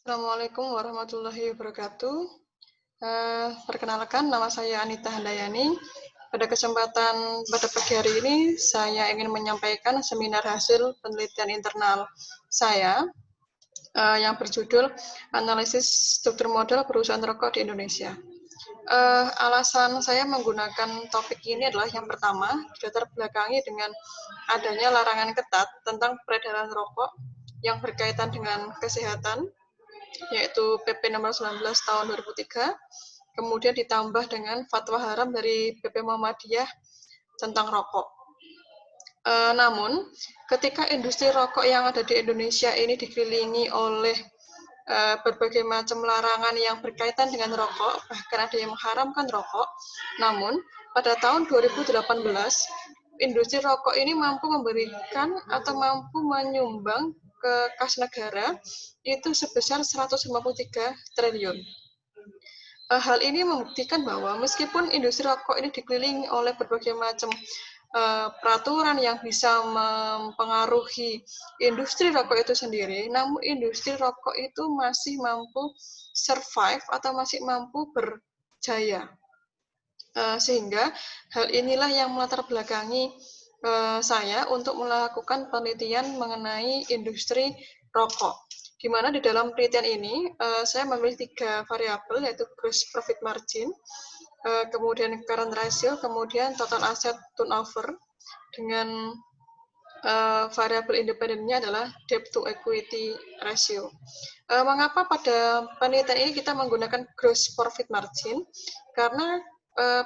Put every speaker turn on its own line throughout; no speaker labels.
Assalamualaikum warahmatullahi wabarakatuh. Perkenalkan, nama saya Anita Handayani. Pada pagi hari ini, saya ingin menyampaikan seminar hasil penelitian internal saya yang berjudul Analisis Struktur Modal Perusahaan Rokok di Indonesia. Alasan saya menggunakan topik ini adalah yang pertama, dilatar belakangi dengan adanya larangan ketat tentang peredaran rokok yang berkaitan dengan kesehatan, yaitu PP nomor 19 tahun 2003, kemudian ditambah dengan fatwa haram dari PP Muhammadiyah tentang rokok. Namun, ketika industri rokok yang ada di Indonesia ini dikelilingi oleh berbagai macam larangan yang berkaitan dengan rokok, bahkan ada yang mengharamkan rokok, namun pada tahun 2018, industri rokok ini mampu memberikan atau mampu menyumbang ke kas negara itu sebesar 153 triliun. Hal ini membuktikan bahwa meskipun industri rokok ini dikelilingi oleh berbagai macam peraturan yang bisa mempengaruhi industri rokok itu sendiri, namun industri rokok itu masih mampu survive atau masih mampu berjaya. Sehingga hal inilah yang melatar belakangi saya untuk melakukan penelitian mengenai industri rokok. Di mana di dalam penelitian ini saya memilih 3 variabel, yaitu gross profit margin, kemudian current ratio, kemudian total asset turnover, dengan variabel independennya adalah debt to equity ratio. Mengapa pada penelitian ini kita menggunakan gross profit margin? Karena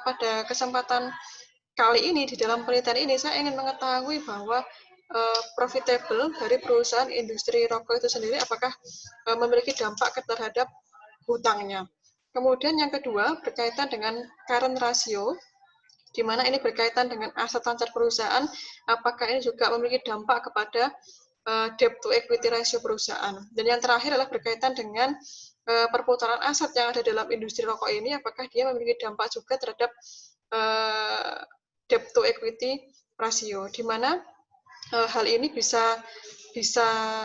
pada kesempatan kali ini di dalam penelitian ini saya ingin mengetahui bahwa profitable dari perusahaan industri rokok itu sendiri apakah memiliki dampak terhadap hutangnya. Kemudian yang kedua berkaitan dengan current ratio, di mana ini berkaitan dengan aset lancar perusahaan, apakah ini juga memiliki dampak kepada debt to equity ratio perusahaan. Dan yang terakhir adalah berkaitan dengan perputaran aset yang ada dalam industri rokok ini, apakah dia memiliki dampak juga terhadap debt to equity ratio, di mana hal ini bisa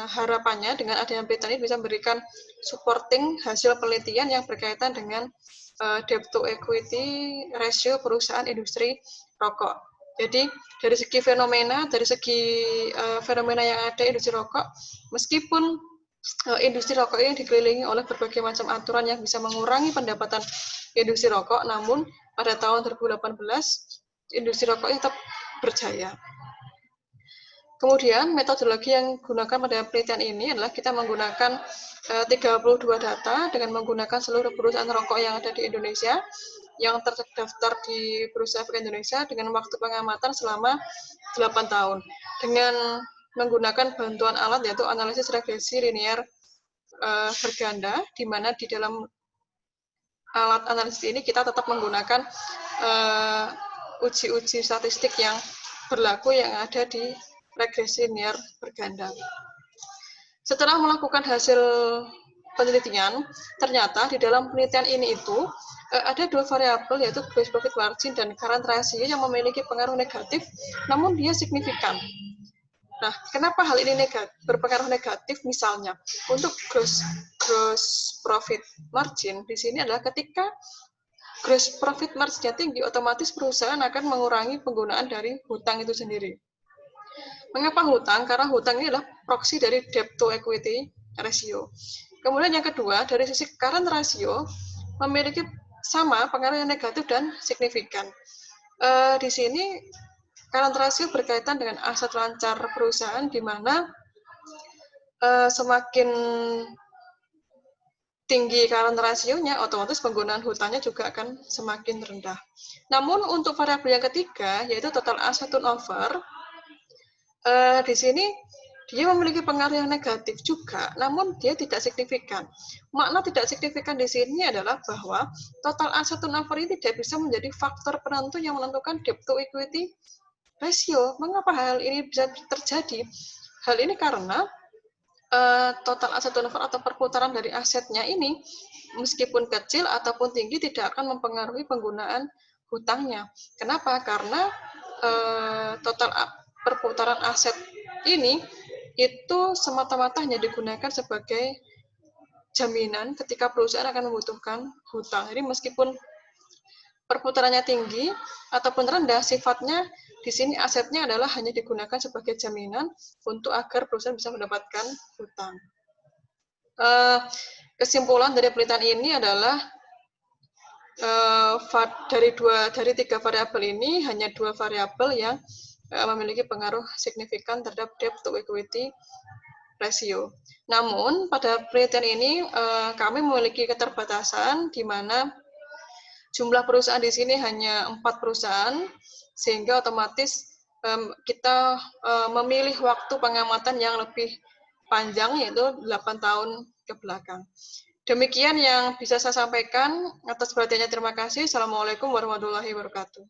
harapannya dengan adanya penelitian ini bisa memberikan supporting hasil penelitian yang berkaitan dengan debt to equity ratio perusahaan industri rokok. Jadi dari segi fenomena yang ada industri rokok, meskipun industri rokok ini dikelilingi oleh berbagai macam aturan yang bisa mengurangi pendapatan industri rokok, namun pada tahun 2018 industri rokok tetap berjaya. Kemudian metodologi yang digunakan pada penelitian ini adalah kita menggunakan 32 data dengan menggunakan seluruh perusahaan rokok yang ada di Indonesia yang terdaftar di Bursa Efek Indonesia dengan waktu pengamatan selama 8 tahun dengan menggunakan bantuan alat yaitu analisis regresi linear berganda, di mana di dalam alat analisis ini kita tetap menggunakan uji-uji statistik yang berlaku yang ada di regresi linear berganda. Setelah melakukan hasil penelitian, ternyata di dalam penelitian ini itu ada 2 variabel, yaitu gross profit margin dan current ratio yang memiliki pengaruh negatif, namun dia signifikan. Nah, kenapa hal ini berpengaruh negatif? Misalnya, untuk gross profit margin di sini adalah ketika gross profit margin-nya tinggi, otomatis perusahaan akan mengurangi penggunaan dari hutang itu sendiri. Mengapa hutang? Karena hutang ini adalah proksi dari debt to equity ratio. Kemudian yang kedua, dari sisi current ratio, memiliki sama pengaruh yang negatif dan signifikan. Di sini, current ratio berkaitan dengan aset lancar perusahaan, di mana semakin tinggi current ratio-nya, otomatis penggunaan hutangnya juga akan semakin rendah. Namun untuk variabel yang ketiga, yaitu total asset turnover, di sini dia memiliki pengaruh yang negatif juga, namun dia tidak signifikan. Makna tidak signifikan di sini adalah bahwa total asset turnover ini tidak bisa menjadi faktor penentu yang menentukan debt to equity ratio. Mengapa hal ini bisa terjadi? Hal ini karena total asset turnover atau perputaran dari asetnya ini, meskipun kecil ataupun tinggi, tidak akan mempengaruhi penggunaan hutangnya. Kenapa? Karena total perputaran aset ini itu semata-mata hanya digunakan sebagai jaminan ketika perusahaan akan membutuhkan hutang. Jadi meskipun perputarannya tinggi ataupun rendah, sifatnya di sini asetnya adalah hanya digunakan sebagai jaminan untuk agar perusahaan bisa mendapatkan hutang. Kesimpulan dari penelitian ini adalah dari 3 variabel ini hanya 2 variabel yang memiliki pengaruh signifikan terhadap debt to equity ratio. Namun pada penelitian ini kami memiliki keterbatasan di mana jumlah perusahaan di sini hanya 4 perusahaan, sehingga otomatis kita memilih waktu pengamatan yang lebih panjang, yaitu 8 tahun ke belakang. Demikian yang bisa saya sampaikan. Atas perhatiannya terima kasih. Assalamualaikum warahmatullahi wabarakatuh.